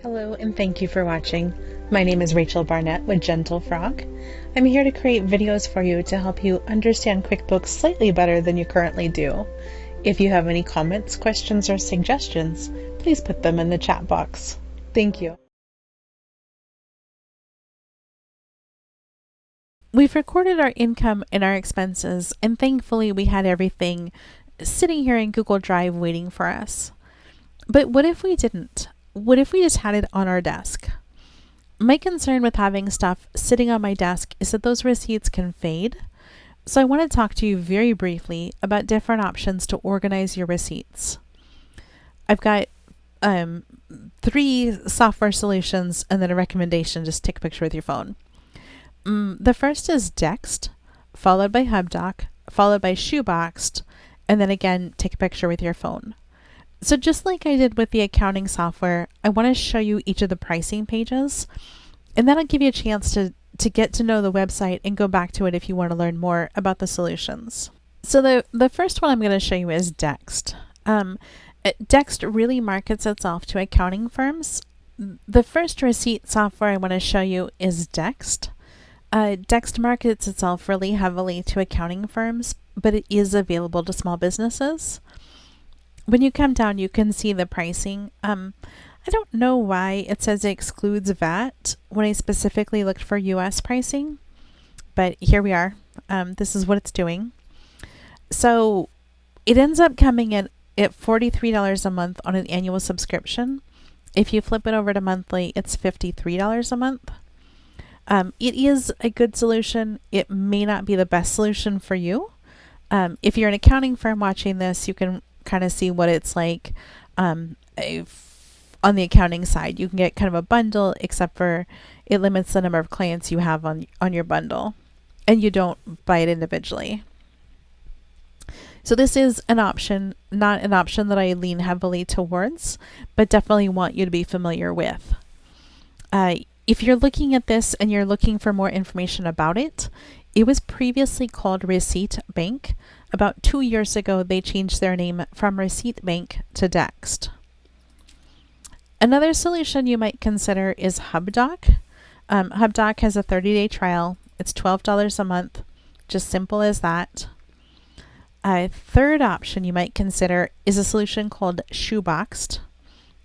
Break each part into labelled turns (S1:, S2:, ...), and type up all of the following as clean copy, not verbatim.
S1: Hello and thank you for watching. My name is Rachel Barnett with Gentle Frog. I'm here to create videos for you to help you understand QuickBooks slightly better than you currently do. If you have any comments, questions, or suggestions, please put them in the chat box. Thank you.
S2: We've recorded our income and our expenses, and thankfully we had everything sitting here in Google Drive waiting for us. But what if we didn't? What if we just had it on our desk? My concern with having stuff sitting on my desk is that those receipts can fade. So I want to talk to you very briefly about different options to organize your receipts. I've got 3 software solutions and then a recommendation. Just take a picture with your phone. The first is Dext, followed by Hubdoc, followed by Shoeboxed, and then again, take a picture with your phone. So just like I did with the accounting software, I want to show you each of the pricing pages, and that'll give you a chance to get to know the website and go back to it if you want to learn more about the solutions. So the first one I'm going to show you is Dext. Dext really markets itself to accounting firms. The first receipt software I want to show you is Dext. Dext markets itself really heavily to accounting firms, but it is available to small businesses. When you come down, you can see the pricing. I don't know why it says it excludes VAT when I specifically looked for US pricing, but here we are. This is what it's doing. So it ends up coming in at $43 a month on an annual subscription. If you flip it over to monthly, it's $53 a month. It is a good solution. It may not be the best solution for you. If you're an accounting firm watching this, you can kind of see what it's like on the accounting side. You can get kind of a bundle, except for it limits the number of clients you have on your bundle, and you don't buy it individually. So this is an option, not an option that I lean heavily towards, but definitely want you to be familiar with. If you're looking at this and you're looking for more information about it, it was previously called Receipt Bank. About 2 years ago, they changed their name from Receipt Bank to Dext. Another solution you might consider is Hubdoc. Hubdoc has a 30-day trial. It's $12 a month, just simple as that. A third option you might consider is a solution called Shoeboxed.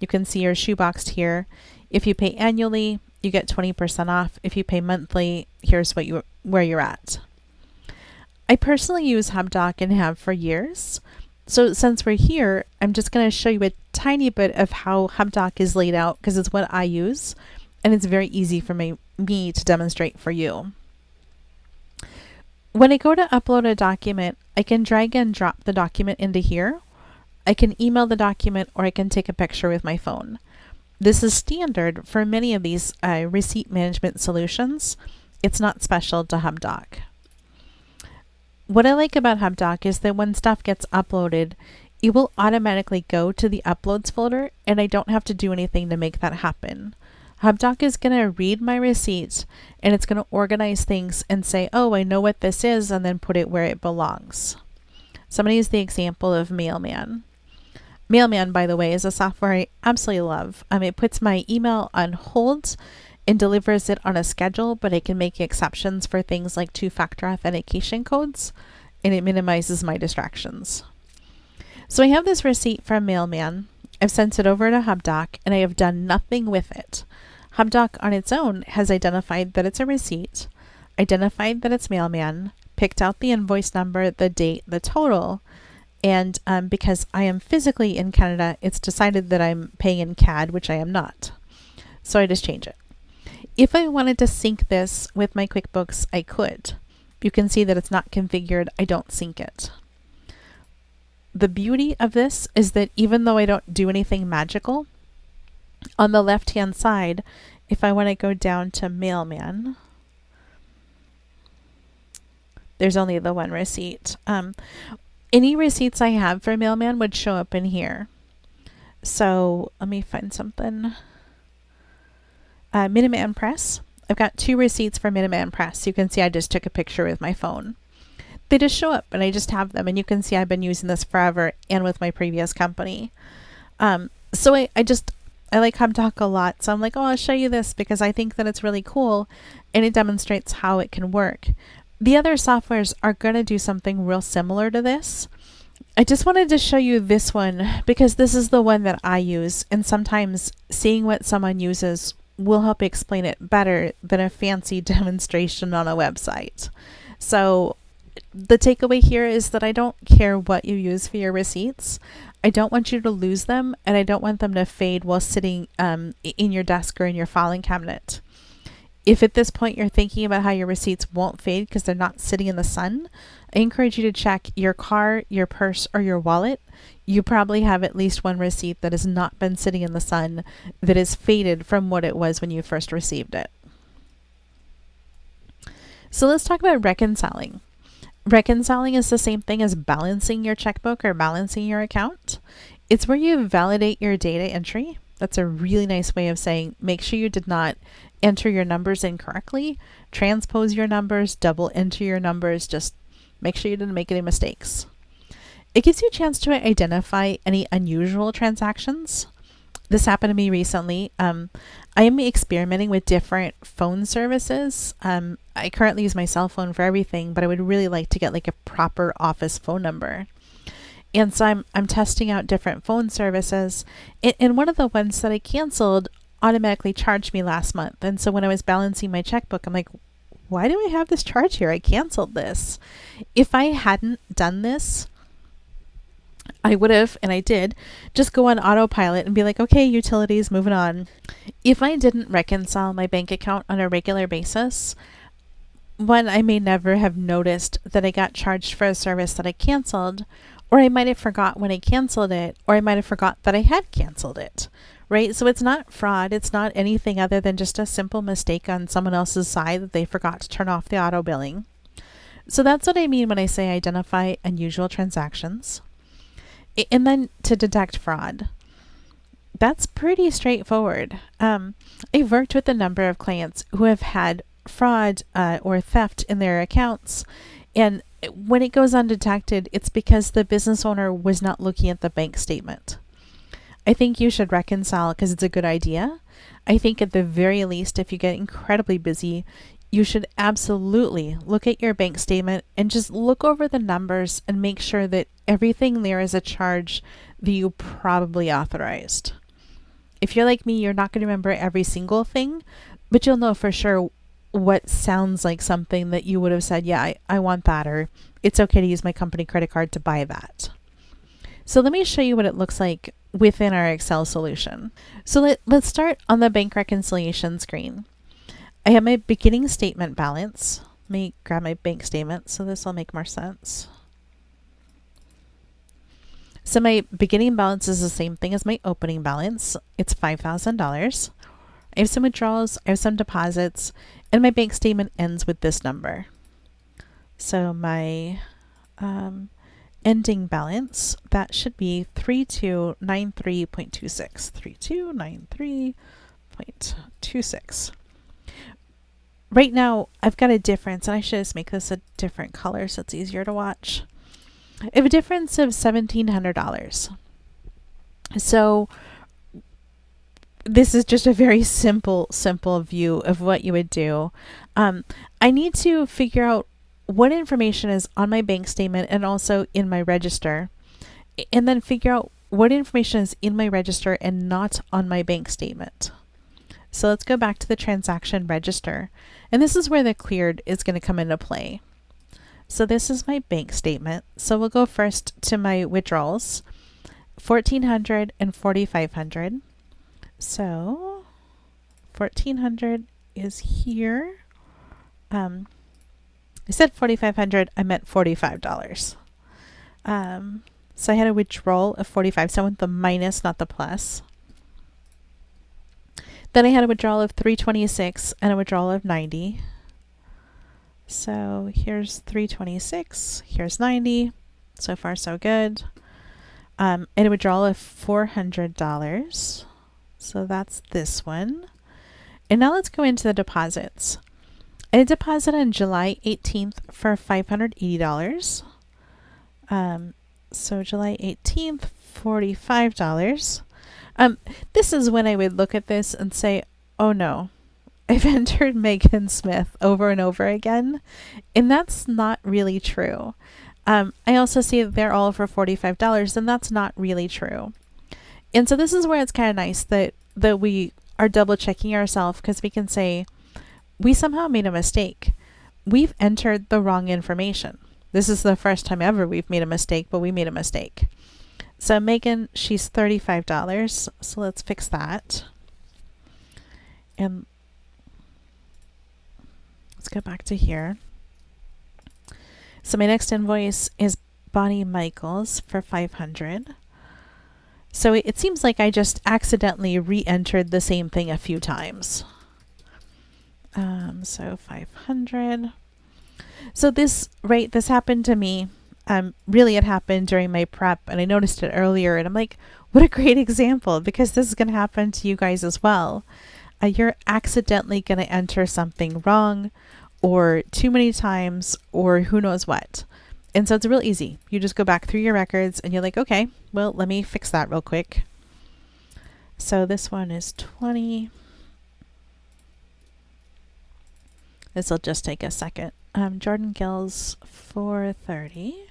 S2: You can see your Shoeboxed here. If you pay annually, you get 20% off. If you pay monthly, here's where you're at. I personally use Hubdoc and have for years. So since we're here, I'm just going to show you a tiny bit of how Hubdoc is laid out because it's what I use, and it's very easy for me to demonstrate for you. When I go to upload a document, I can drag and drop the document into here. I can email the document, or I can take a picture with my phone. This is standard for many of these receipt management solutions. It's not special to Hubdoc. What I like about Hubdoc is that when stuff gets uploaded, it will automatically go to the uploads folder, and I don't have to do anything to make that happen. Hubdoc is going to read my receipts, and it's going to organize things and say, oh, I know what this is, and then put it where it belongs. So I'm going to use the example of Mailman. Mailman, by the way, is a software I absolutely love. It puts my email on hold and delivers it on a schedule, but I can make exceptions for things like 2-factor authentication codes, and it minimizes my distractions. So I have this receipt from Mailman. I've sent it over to Hubdoc, and I have done nothing with it. Hubdoc on its own has identified that it's a receipt, identified that it's Mailman, picked out the invoice number, the date, the total, and because I am physically in Canada, it's decided that I'm paying in CAD, which I am not. So I just change it. If I wanted to sync this with my QuickBooks, I could. You can see that it's not configured. I don't sync it. The beauty of this is that even though I don't do anything magical, on the left-hand side, if I want to go down to Mailman, there's only the one receipt. Any receipts I have for Mailman would show up in here. So let me find something. Miniman Press. I've got 2 receipts for Miniman Press. You can see I just took a picture with my phone. They just show up and I just have them, and you can see I've been using this forever and with my previous company. So I just I like Hubdoc a lot. So I'm like, oh, I'll show you this because I think that it's really cool and it demonstrates how it can work. The other softwares are going to do something real similar to this. I just wanted to show you this one because this is the one that I use, and sometimes seeing what someone uses will help explain it better than a fancy demonstration on a website. So the takeaway here is that I don't care what you use for your receipts. I don't want you to lose them, and I don't want them to fade while sitting in your desk or in your filing cabinet. If at this point you're thinking about how your receipts won't fade because they're not sitting in the sun, I encourage you to check your car, your purse, or your wallet. You probably have at least one receipt that has not been sitting in the sun that is faded from what it was when you first received it. So let's talk about reconciling. Reconciling is the same thing as balancing your checkbook or balancing your account. It's where you validate your data entry. That's a really nice way of saying make sure you did not enter your numbers incorrectly, transpose your numbers, double enter your numbers, just make sure you didn't make any mistakes. It gives you a chance to identify any unusual transactions. This happened to me recently. I am experimenting with different phone services. I currently use my cell phone for everything, but I would really like to get like a proper office phone number. And so I'm testing out different phone services. And one of the ones that I canceled automatically charged me last month. And so when I was balancing my checkbook, I'm like, why do I have this charge here? I canceled this. If I hadn't done this, I would have, and I did, just go on autopilot and be like, okay, utilities, moving on. If I didn't reconcile my bank account on a regular basis, one, I may never have noticed that I got charged for a service that I canceled, or I might have forgot when I canceled it, or I might have forgot that I had canceled it, right? So it's not fraud. It's not anything other than just a simple mistake on someone else's side that they forgot to turn off the auto billing. So that's what I mean when I say identify unusual transactions. And then to detect fraud. That's pretty straightforward. I've worked with a number of clients who have had fraud or theft in their accounts, and when it goes undetected, it's because the business owner was not looking at the bank statement. I think you should reconcile because it's a good idea. I think at the very least, if you get incredibly busy, you should absolutely look at your bank statement and just look over the numbers and make sure that everything there is a charge that you probably authorized. If you're like me, you're not going to remember every single thing, but you'll know for sure what sounds like something that you would have said, yeah, I want that, or it's okay to use my company credit card to buy that. So let me show you what it looks like within our Excel solution. So let's start on the bank reconciliation screen. I have my beginning statement balance. Let me grab my bank statement so this will make more sense. So my beginning balance is the same thing as my opening balance. It's $5,000. I have some withdrawals, I have some deposits, and my bank statement ends with this number. So my ending balance, that should be 3293.26. 3293.26. Right now, I've got a difference, and I should just make this a different color so it's easier to watch. I have a difference of $1,700. So this is just a very simple view of what you would do. I need to figure out what information is on my bank statement and also in my register, and then figure out what information is in my register and not on my bank statement. So let's go back to the transaction register. And this is where the cleared is going to come into play. So this is my bank statement. So we'll go first to my withdrawals, $1,400 and $4,500. So $1,400 is here. I said $4,500, I meant $45. So I had a withdrawal of $45, so I went the minus, not the plus. Then I had a withdrawal of $326 and a withdrawal of $90. So here's $326, here's $90. So far, so good. And a withdrawal of $400. So that's this one. And now let's go into the deposits. I had a deposit on July 18th for $580. So July 18th, $45. This is when I would look at this and say, oh no, I've entered Megan Smith over and over again, and that's not really true. I also see that they're all for $45, and that's not really true. And so this is where it's kind of nice that we are double checking ourselves, because we can say, we somehow made a mistake. We've entered the wrong information. This is the first time ever we've made a mistake, but we made a mistake. So Megan, she's $35. So let's fix that. And let's go back to here. So my next invoice is Bonnie Michaels for $500. So it seems like I just accidentally re-entered the same thing a few times. So 500. So this happened to me. Really it happened during my prep, and I noticed it earlier, and I'm like, what a great example, because this is going to happen to you guys as well. You're accidentally going to enter something wrong, or too many times, or who knows what. And so it's real easy. You just go back through your records and you're like, okay, well, let me fix that real quick. So this one is 20. This will just take a second. Jordan Gills, 430.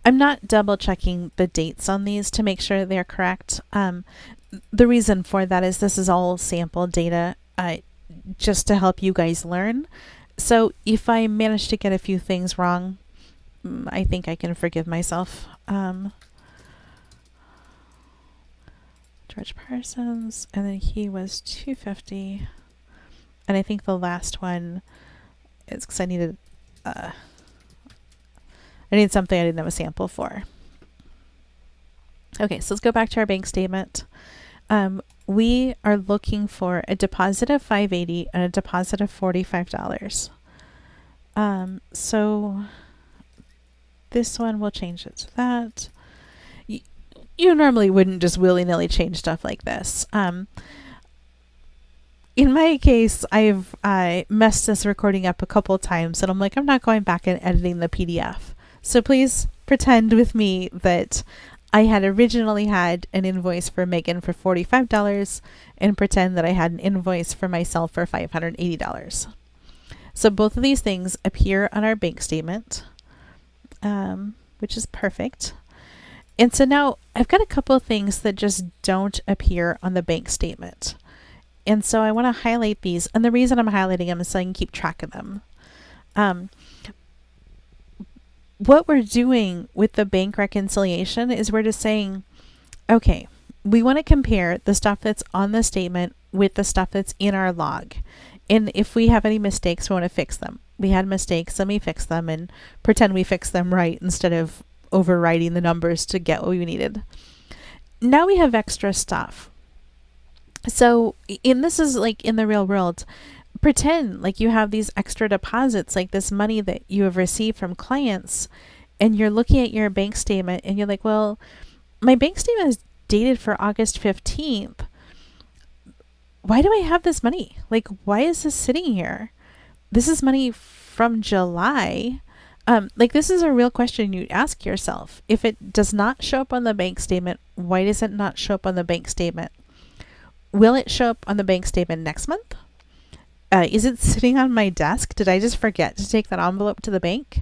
S2: I'm not double checking the dates on these to make sure they're correct. The reason for that is this is all sample data, just to help you guys learn. So if I manage to get a few things wrong, I think I can forgive myself. George Parsons, and then he was 250. And I think the last one is because I needed something I didn't have a sample for. Okay, so let's go back to our bank statement. We are looking for a deposit of $580 and a deposit of $45. So this one, we'll change it to that. You normally wouldn't just willy-nilly change stuff like this. In my case, I've messed this recording up a couple times, and I'm like, I'm not going back and editing the PDF. So please pretend with me that I had originally had an invoice for Megan for $45, and pretend that I had an invoice for myself for $580. So both of these things appear on our bank statement, which is perfect. And so now I've got a couple of things that just don't appear on the bank statement. And so I want to highlight these. And the reason I'm highlighting them is so I can keep track of them. What we're doing with the bank reconciliation is we're just saying, okay, we want to compare the stuff that's on the statement with the stuff that's in our log. And if we have any mistakes, we want to fix them. We had mistakes, let me fix them and pretend we fixed them right instead of overwriting the numbers to get what we needed. Now we have extra stuff. So, and this is like in the real world, pretend like you have these extra deposits, like this money that you have received from clients, and you're looking at your bank statement and you're like, well, my bank statement is dated for August 15th. Why do I have this money? Like, why is this sitting here? This is money from July. Like, this is a real question you ask yourself. If it does not show up on the bank statement, why does it not show up on the bank statement? Will it show up on the bank statement next month? Is it sitting on my desk? Did I just forget to take that envelope to the bank?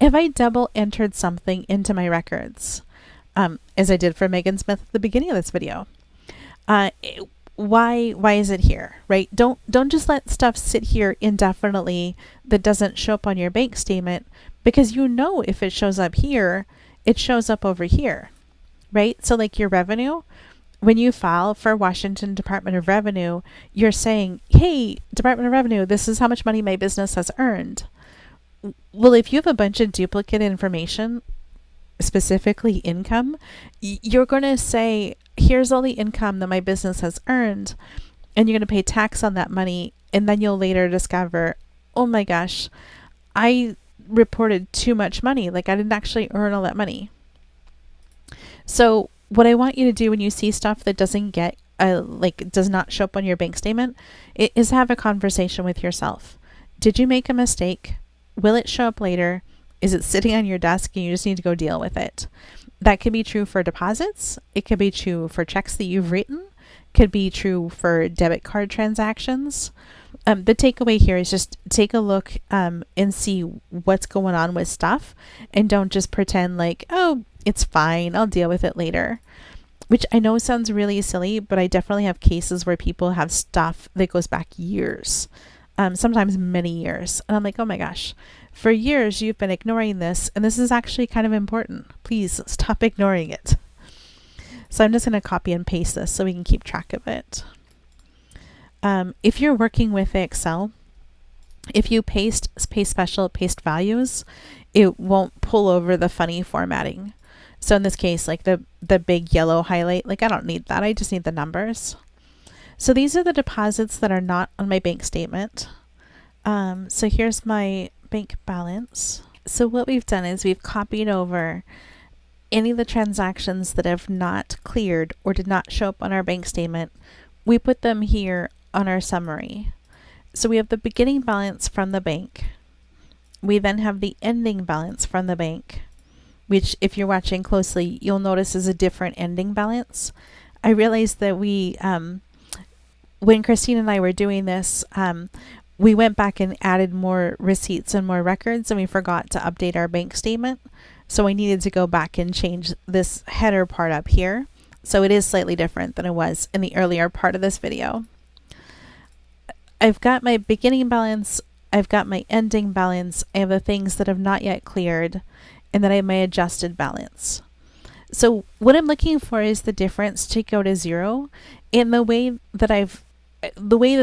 S2: Have I double entered something into my records? As I did for Megan Smith at the beginning of this video. Why is it here, right? Don't just let stuff sit here indefinitely that doesn't show up on your bank statement, because you know if it shows up here, it shows up over here, right? So like your revenue, when you file for Washington Department of Revenue, you're saying, hey, Department of Revenue, this is how much money my business has earned. Well, if you have a bunch of duplicate information, specifically income, you're going to say, here's all the income that my business has earned, and you're going to pay tax on that money, and then you'll later discover, oh my gosh, I reported too much money. Like, I didn't actually earn all that money. So what I want you to do when you see stuff that doesn't get, does not show up on your bank statement, is have a conversation with yourself. Did you make a mistake? Will it show up later? Is it sitting on your desk and you just need to go deal with it? That could be true for deposits. It could be true for checks that you've written. Could be true for debit card transactions. The takeaway here is just take a look and see what's going on with stuff, and don't just pretend like, oh, it's fine, I'll deal with it later. Which I know sounds really silly, but I definitely have cases where people have stuff that goes back years, sometimes many years. And I'm like, oh my gosh, for years you've been ignoring this, and this is actually kind of important. Please stop ignoring it. So I'm just going to copy and paste this so we can keep track of it. If you're working with Excel, if you paste special, paste values, it won't pull over the funny formatting. So in this case, like the big yellow highlight, like I don't need that. I just need the numbers. So these are the deposits that are not on my bank statement. So here's my bank balance. So what we've done is we've copied over any of the transactions that have not cleared or did not show up on our bank statement. We put them here on our summary. So we have the beginning balance from the bank. We then have the ending balance from the bank, which if you're watching closely, you'll notice is a different ending balance. I realized that we, when Christine and I were doing this, we went back and added more receipts and more records, and we forgot to update our bank statement. So I needed to go back and change this header part up here. So it is slightly different than it was in the earlier part of this video. I've got my beginning balance, I've got my ending balance, I have the things that have not yet cleared, and then I have my adjusted balance. So what I'm looking for is the difference to go to zero. In the way that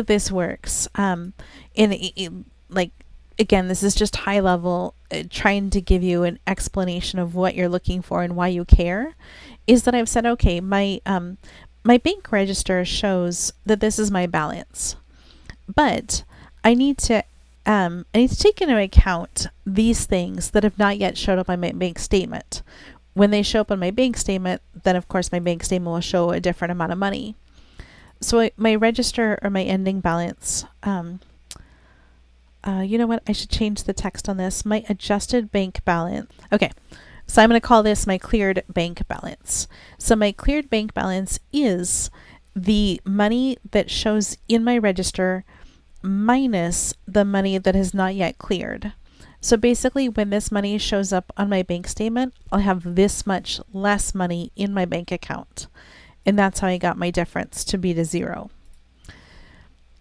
S2: this works, like again, this is just high level, trying to give you an explanation of what you're looking for and why you care, is that I've said, okay, my bank register shows that this is my balance, but I need to take into account these things that have not yet showed up on my bank statement. When they show up on my bank statement, then of course my bank statement will show a different amount of money. So my register or my ending balance, you know what? I should change the text on this. My adjusted bank balance. Okay, so I'm going to call this my cleared bank balance. So my cleared bank balance is the money that shows in my register minus the money that has not yet cleared. So basically, when this money shows up on my bank statement, I'll have this much less money in my bank account. And that's how I got my difference to be to zero.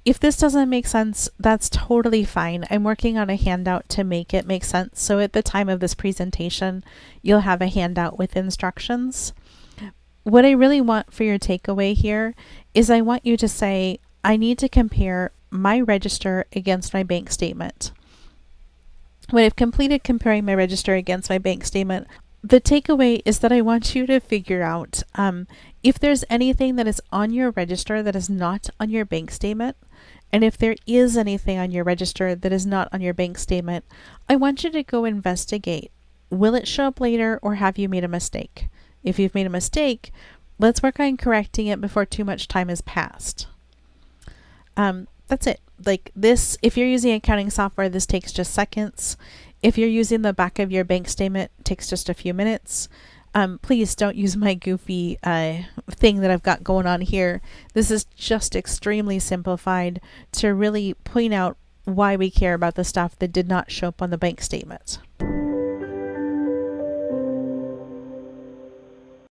S2: If this doesn't make sense, that's totally fine. I'm working on a handout to make it make sense. So at the time of this presentation, you'll have a handout with instructions. What I really want for your takeaway here is I want you to say, I need to compare my register against my bank statement. When I've completed comparing my register against my bank statement, the takeaway is that I want you to figure out if there's anything that is on your register that is not on your bank statement, and if there is anything on your register that is not on your bank statement, I want you to go investigate. Will it show up later, or have you made a mistake? If you've made a mistake, let's work on correcting it before too much time has passed. That's it. Like this, if you're using accounting software, this takes just seconds. If you're using the back of your bank statement, it takes just a few minutes. Please don't use my goofy thing that I've got going on here. This is just extremely simplified to really point out why we care about the stuff that did not show up on the bank statement.